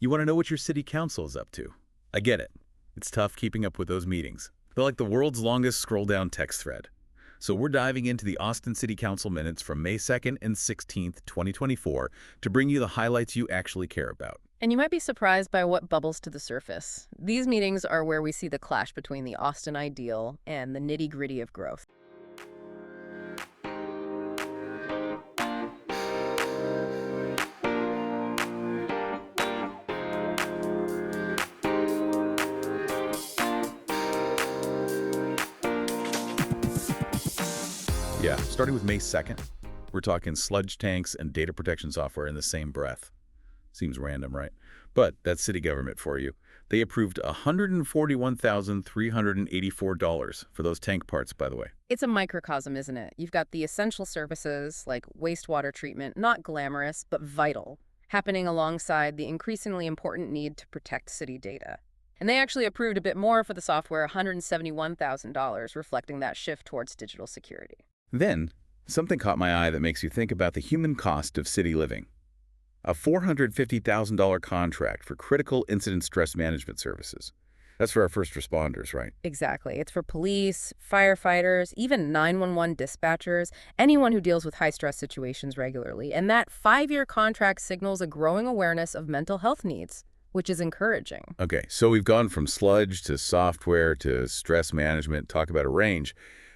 You want to know what your city council is up to. I get it. It's tough keeping up with those meetings. They're like the world's longest scroll-down text thread. So we're diving into the Austin City Council minutes from May 2nd and 16th, 2024 to bring you the highlights you actually care about. And you might be surprised by what bubbles to the surface. These meetings are where we see the clash between the Austin ideal and the nitty-gritty of growth. Yeah, starting with May 2nd, we're talking sludge tanks and data protection software in the same breath. Seems random, right? But that's city government for you. They approved $141,384 for those tank parts, by the way. It's a microcosm, isn't it? You've got the essential services like wastewater treatment, not glamorous, but vital, happening alongside the increasingly important need to protect city data. And they actually approved a bit more for the software, $171,000, reflecting that shift towards digital security. Then, something caught my eye that makes you think about the human cost of city living. A $450,000 contract for critical incident stress management services. That's for our first responders, right? Exactly. It's for police, firefighters, even 911 dispatchers, anyone who deals with high-stress situations regularly. And that 5-year contract signals a growing awareness of mental health needs, which is encouraging. Okay, so we've gone from sludge to software to stress management, talk about a range.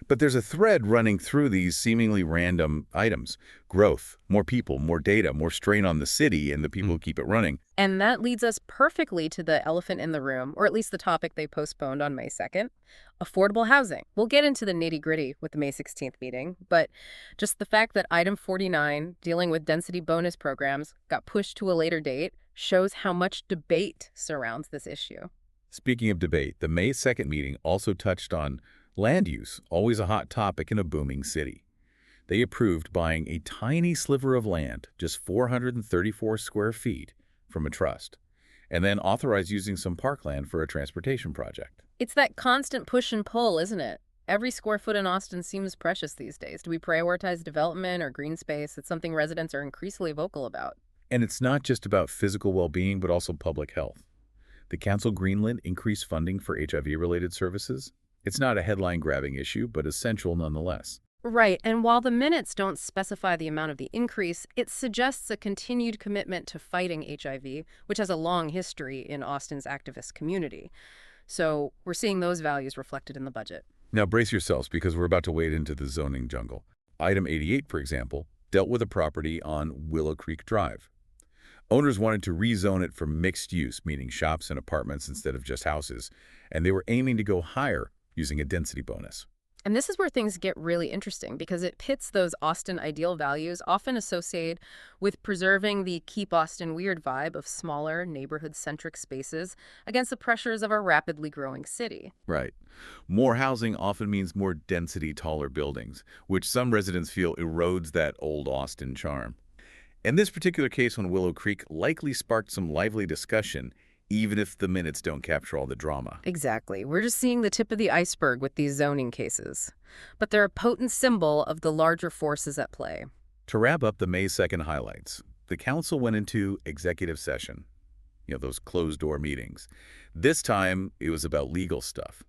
But there's a thread running through these seemingly random items. Growth, more people, more data, more strain on the city and the people who keep it running. And that leads us perfectly to the elephant in the room, or at least the topic they postponed on May 2nd, affordable housing. We'll get into the nitty-gritty with the May 16th meeting, but just the fact that item 49, dealing with density bonus programs, got pushed to a later date shows how much debate surrounds this issue. Speaking of debate, the May 2nd meeting also touched on land use, always a hot topic in a booming city. They approved buying a tiny sliver of land, just 434 square feet, from a trust, and then authorized using some parkland for a transportation project. It's that constant push and pull, isn't it? Every square foot in Austin seems precious these days. Do we prioritize development or green space? It's something residents are increasingly vocal about. And it's not just about physical well-being, but also public health. The council greenlit increased funding for HIV-related services. It's not a headline-grabbing issue, but essential nonetheless. Right, and while the minutes don't specify the amount of the increase, it suggests a continued commitment to fighting HIV, which has a long history in Austin's activist community. So we're seeing those values reflected in the budget. Now brace yourselves, because we're about to wade into the zoning jungle. Item 88, for example, dealt with a property on Willow Creek Drive. Owners wanted to rezone it for mixed use, meaning shops and apartments instead of just houses, and they were aiming to go higher using a density bonus. And this is where things get really interesting because it pits those Austin ideal values often associated with preserving the Keep Austin Weird vibe of smaller, neighborhood-centric spaces against the pressures of a rapidly growing city. Right. More housing often means more density, taller buildings, which some residents feel erodes that old Austin charm. And this particular case on Willow Creek likely sparked some lively discussion, even if the minutes don't capture all the drama. Exactly. We're just seeing the tip of the iceberg with these zoning cases. But they're a potent symbol of the larger forces at play. To wrap up the May 2nd highlights, the council went into executive session, those closed-door meetings. This time, it was about legal stuff,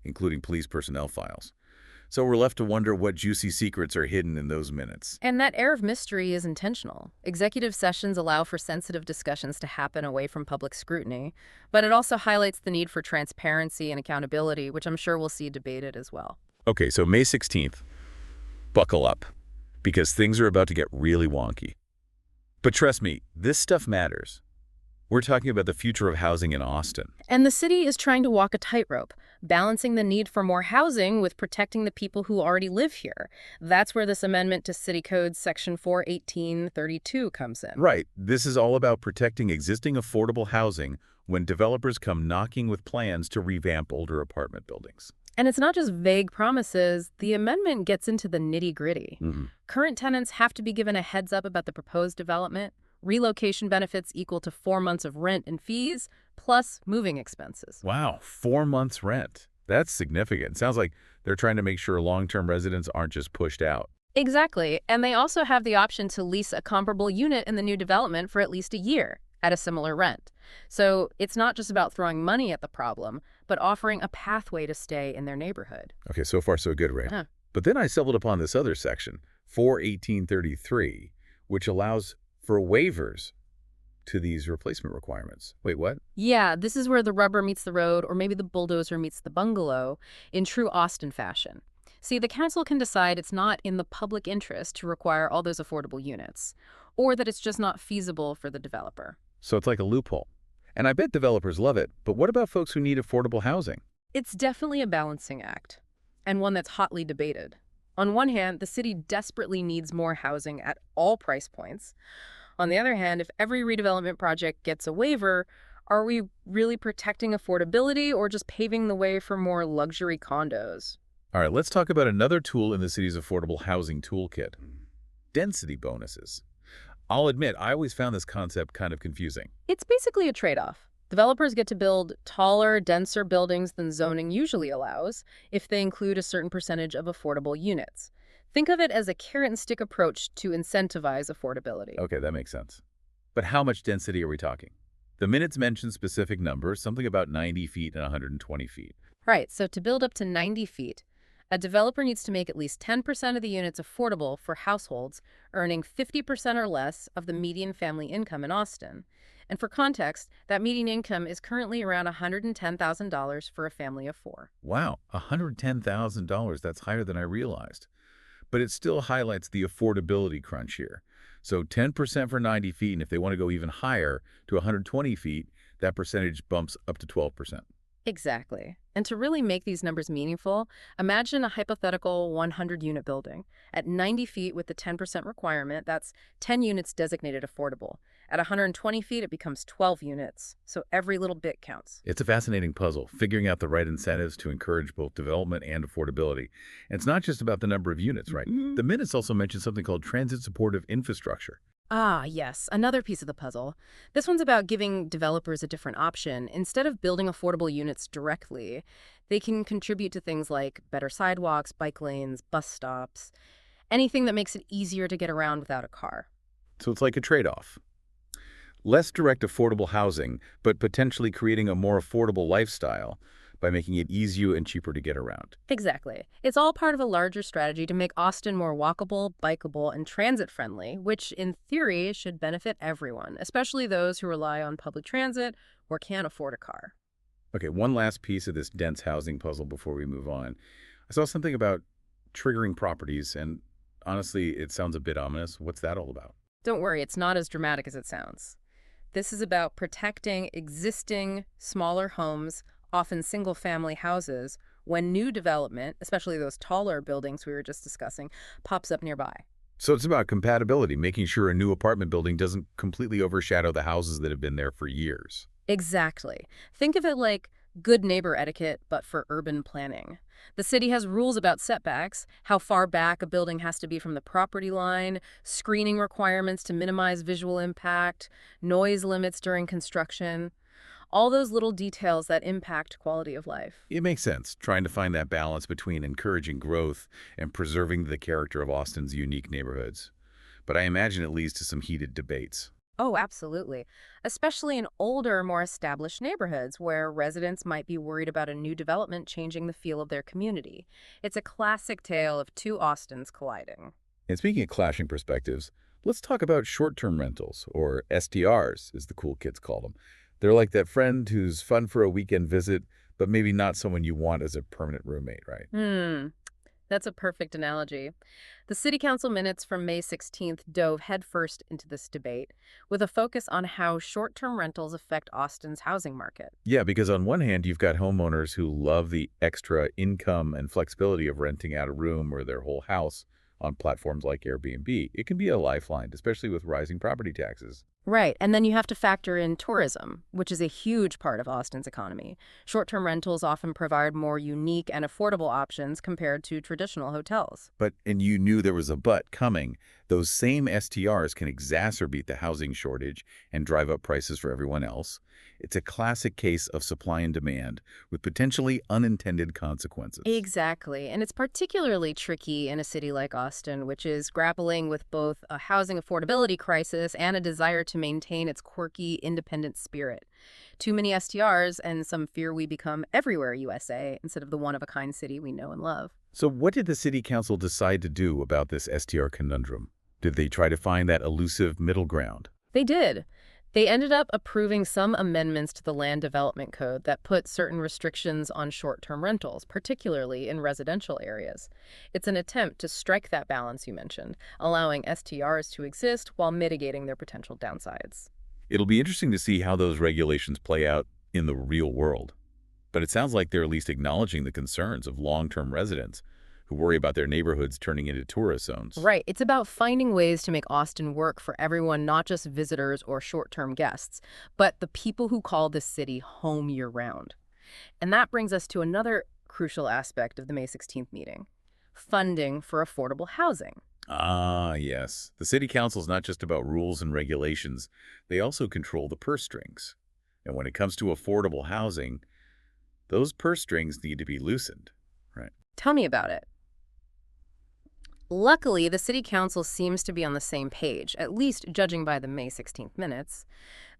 including police personnel files. So we're left to wonder what juicy secrets are hidden in those minutes. And that air of mystery is intentional. Executive sessions allow for sensitive discussions to happen away from public scrutiny, but it also highlights the need for transparency and accountability, which I'm sure we'll see debated as well. Okay, so May 16th, buckle up, because things are about to get really wonky. But trust me, this stuff matters. We're talking about the future of housing in Austin. And the city is trying to walk a tightrope, balancing the need for more housing with protecting the people who already live here. That's where this amendment to City Code Section 41832 comes in. Right. This is all about protecting existing affordable housing when developers come knocking with plans to revamp older apartment buildings. And it's not just vague promises. The amendment gets into the nitty-gritty. Current tenants have to be given a heads up about the proposed development. Relocation benefits equal to 4 months of rent and fees, plus moving expenses. Wow, 4 months rent. That's significant. Sounds like they're trying to make sure long-term residents aren't just pushed out. Exactly, and they also have the option to lease a comparable unit in the new development for at least a year. at a similar rent. So it's not just about throwing money at the problem, but offering a pathway to stay in their neighborhood. Okay, so far so good, right? Huh. But then I stumbled upon this other section, 41833, which allows for waivers to these replacement requirements. Wait, what? Yeah, this is where the rubber meets the road, or maybe the bulldozer meets the bungalow, in true Austin fashion. See, the council can decide it's not in the public interest to require all those affordable units, or that it's just not feasible for the developer. So it's like a loophole. And I bet developers love it, but what about folks who need affordable housing? It's definitely a balancing act, and one that's hotly debated. On one hand, the city desperately needs more housing at all price points. On the other hand, if every redevelopment project gets a waiver, are we really protecting affordability or just paving the way for more luxury condos? All right, let's talk about another tool in the city's affordable housing toolkit, density bonuses. I'll admit, I always found this concept kind of confusing. It's basically a trade-off. Developers get to build taller, denser buildings than zoning usually allows if they include a certain percentage of affordable units. Think of it as a carrot-and-stick approach to incentivize affordability. Okay, that makes sense. But how much density are we talking? The minutes mention specific numbers, something about 90 feet and 120 feet. Right, so to build up to 90 feet, a developer needs to make at least 10% of the units affordable for households earning 50% or less of the median family income in Austin. And for context, that median income is currently around $110,000 for a family of four. Wow, $110,000. That's higher than I realized. But it still highlights the affordability crunch here. So 10% for 90 feet, and if they want to go even higher to 120 feet, that percentage bumps up to 12%. Exactly. And to really make these numbers meaningful, imagine a hypothetical 100-unit building. At 90 feet with the 10% requirement, that's 10 units designated affordable. At 120 feet, it becomes 12 units. So every little bit counts. It's a fascinating puzzle, figuring out the right incentives to encourage both development and affordability. And it's not just about the number of units, right? Mhm. The minutes also mention something called transit-supportive infrastructure. Ah, yes, another piece of the puzzle. This one's about giving developers a different option. Instead of building affordable units directly, they can contribute to things like better sidewalks, bike lanes, bus stops, anything that makes it easier to get around without a car. So it's like a trade-off. Less direct affordable housing, but potentially creating a more affordable lifestyle by making it easier and cheaper to get around. Exactly. It's all part of a larger strategy to make Austin more walkable, bikeable, and transit-friendly, which in theory should benefit everyone, especially those who rely on public transit or can't afford a car. Okay, one last piece of this dense housing puzzle before we move on. I saw something about triggering properties, and honestly, it sounds a bit ominous. What's that all about? Don't worry, it's not as dramatic as it sounds. This is about protecting existing, smaller homes, often single-family houses, when new development, especially those taller buildings we were just discussing, pops up nearby. So it's about compatibility, making sure a new apartment building doesn't completely overshadow the houses that have been there for years. Exactly. Think of it like good neighbor etiquette, but for urban planning. The city has rules about setbacks, how far back a building has to be from the property line, screening requirements to minimize visual impact, noise limits during construction, all those little details that impact quality of life. It makes sense, trying to find that balance between encouraging growth and preserving the character of Austin's unique neighborhoods. But I imagine it leads to some heated debates. Oh, absolutely. Especially in older, more established neighborhoods where residents might be worried about a new development changing the feel of their community. It's a classic tale of two Austins colliding. And speaking of clashing perspectives, let's talk about short-term rentals, or STRs, as the cool kids call them. They're like that friend who's fun for a weekend visit, but maybe not someone you want as a permanent roommate, right? That's a perfect analogy. The City Council minutes from May 16th dove headfirst into this debate, with a focus on how short-term rentals affect Austin's housing market. Yeah, because on one hand, you've got homeowners who love the extra income and flexibility of renting out a room or their whole house on platforms like Airbnb. It can be a lifeline, especially with rising property taxes. Right, and then you have to factor in tourism, which is a huge part of Austin's economy. Short-term rentals often provide more unique and affordable options compared to traditional hotels. And you knew there was a but coming. Those same STRs can exacerbate the housing shortage and drive up prices for everyone else. It's a classic case of supply and demand with potentially unintended consequences. Exactly, and it's particularly tricky in a city like Austin, which is grappling with both a housing affordability crisis and a desire to maintain its quirky, independent spirit. Too many STRs, and some fear we become everywhere USA instead of the one-of-a-kind city we know and love. So what did the city council decide to do about this STR conundrum? Did they try to find that elusive middle ground? They did. They ended up approving some amendments to the Land Development Code that put certain restrictions on short-term rentals, particularly in residential areas. It's an attempt to strike that balance you mentioned, allowing STRs to exist while mitigating their potential downsides. It'll be interesting to see how those regulations play out in the real world. But it sounds like they're at least acknowledging the concerns of long-term residents who worry about their neighborhoods turning into tourist zones. Right. It's about finding ways to make Austin work for everyone, not just visitors or short-term guests, but the people who call this city home year-round. And that brings us to another crucial aspect of the May 16th meeting: funding for affordable housing. Ah, yes. The city council is not just about rules and regulations. They also control the purse strings. And when it comes to affordable housing, those purse strings need to be loosened, right? Tell me about it. Luckily, the city council seems to be on the same page, at least judging by the May 16th minutes.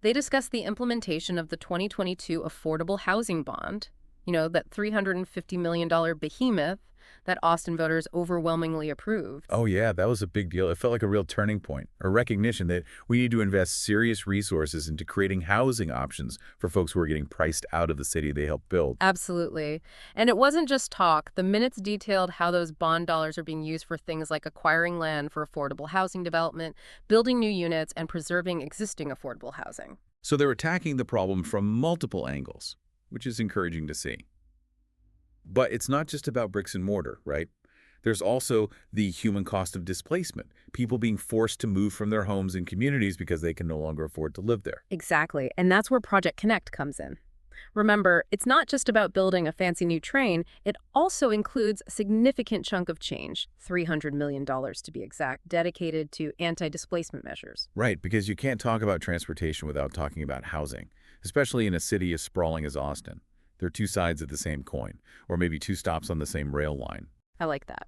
They discussed the implementation of the 2022 Affordable Housing Bond, that $350 million behemoth that Austin voters overwhelmingly approved. Oh, yeah, that was a big deal. It felt like a real turning point, a recognition that we need to invest serious resources into creating housing options for folks who are getting priced out of the city they helped build. Absolutely. And it wasn't just talk. The minutes detailed how those bond dollars are being used for things like acquiring land for affordable housing development, building new units, and preserving existing affordable housing. So they're attacking the problem from multiple angles, which is encouraging to see. But it's not just about bricks and mortar, right? There's also the human cost of displacement, people being forced to move from their homes and communities because they can no longer afford to live there. Exactly. And that's where Project Connect comes in. Remember, it's not just about building a fancy new train. It also includes a significant chunk of change, $300 million to be exact, dedicated to anti-displacement measures. Right, because you can't talk about transportation without talking about housing, especially in a city as sprawling as Austin. They're two sides of the same coin, or maybe two stops on the same rail line. I like that.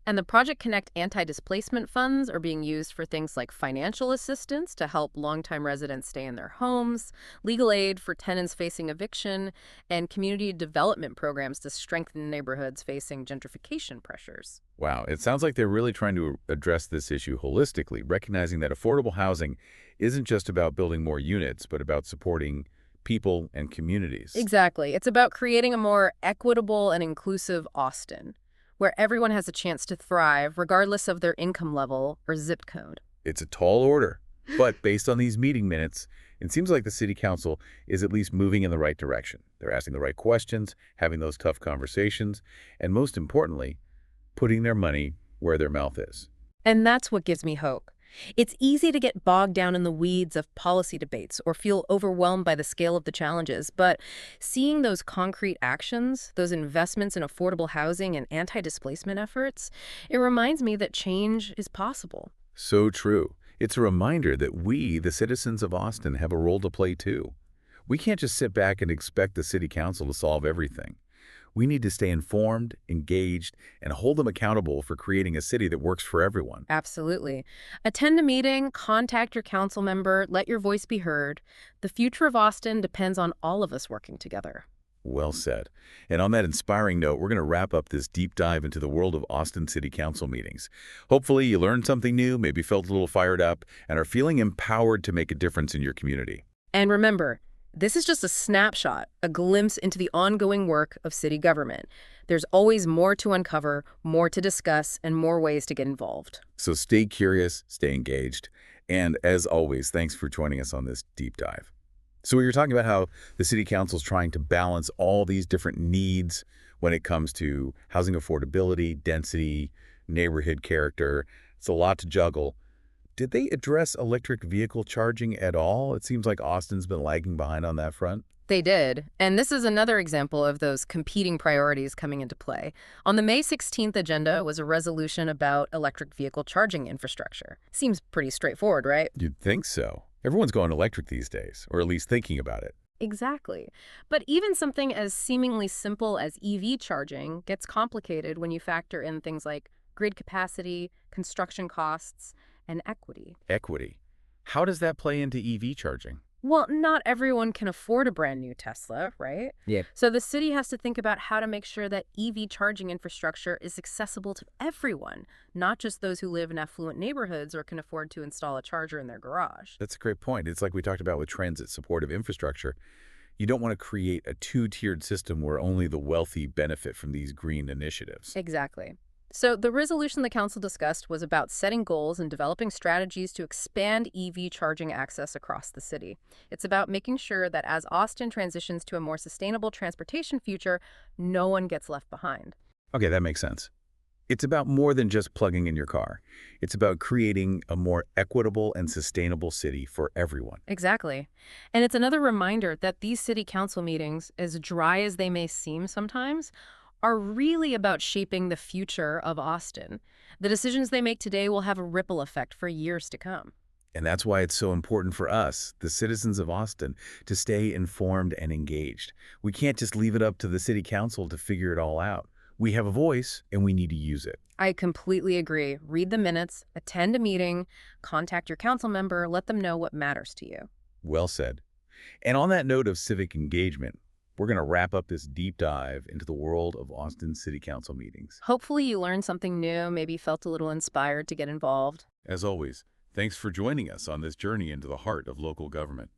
And the Project Connect anti-displacement funds are being used for things like financial assistance to help longtime residents stay in their homes, legal aid for tenants facing eviction, and community development programs to strengthen neighborhoods facing gentrification pressures. Wow, it sounds like they're really trying to address this issue holistically, recognizing that affordable housing isn't just about building more units, but about supporting people and communities. Exactly. It's about creating a more equitable and inclusive Austin, where everyone has a chance to thrive regardless of their income level or zip code. It's a tall order, but based on these meeting minutes, it seems like the city council is at least moving in the right direction. They're asking the right questions, having those tough conversations, and most importantly, putting their money where their mouth is. And that's what gives me hope. It's easy to get bogged down in the weeds of policy debates or feel overwhelmed by the scale of the challenges, but seeing those concrete actions, those investments in affordable housing and anti-displacement efforts, it reminds me that change is possible. So true. It's a reminder that we, the citizens of Austin, have a role to play too. We can't just sit back and expect the city council to solve everything. We need to stay informed, engaged, and hold them accountable for creating a city that works for everyone. Absolutely. Attend a meeting, contact your council member, let your voice be heard. The future of Austin depends on all of us working together. Well said. And on that inspiring note, we're going to wrap up this deep dive into the world of Austin City Council meetings. Hopefully you learned something new, maybe felt a little fired up, and are feeling empowered to make a difference in your community. And remember, this is just a snapshot, a glimpse into the ongoing work of city government. There's always more to uncover, more to discuss, and more ways to get involved. So stay curious, stay engaged, and as always, thanks for joining us on this deep dive. So we were talking about how the city council is trying to balance all these different needs when it comes to housing affordability, density, neighborhood character. It's a lot to juggle. Did they address electric vehicle charging at all? It seems like Austin's been lagging behind on that front. They did. And this is another example of those competing priorities coming into play. On the May 16th agenda was a resolution about electric vehicle charging infrastructure. Seems pretty straightforward, right? You'd think so. Everyone's going electric these days, or at least thinking about it. Exactly. But even something as seemingly simple as EV charging gets complicated when you factor in things like grid capacity, construction costs, and equity. Equity. How does that play into EV charging? Well, not everyone can afford a brand new Tesla, right? Yeah. So the city has to think about how to make sure that EV charging infrastructure is accessible to everyone, not just those who live in affluent neighborhoods or can afford to install a charger in their garage. That's a great point. It's like we talked about with transit supportive infrastructure. You don't want to create a two-tiered system where only the wealthy benefit from these green initiatives. Exactly. So the resolution the council discussed was about setting goals and developing strategies to expand EV charging access across the city. It's about making sure that as Austin transitions to a more sustainable transportation future, no one gets left behind. Okay, that makes sense. It's about more than just plugging in your car. It's about creating a more equitable and sustainable city for everyone. Exactly. And it's another reminder that these city council meetings, as dry as they may seem sometimes, are really about shaping the future of Austin. The decisions they make today will have a ripple effect for years to come. And that's why it's so important for us, the citizens of Austin, to stay informed and engaged. We can't just leave it up to the city council to figure it all out. We have a voice, and we need to use it. I completely agree. Read the minutes, attend a meeting, contact your council member, let them know what matters to you. Well said. And on that note of civic engagement, we're going to wrap up this deep dive into the world of Austin City Council meetings. Hopefully you learned something new, maybe felt a little inspired to get involved. As always, thanks for joining us on this journey into the heart of local government.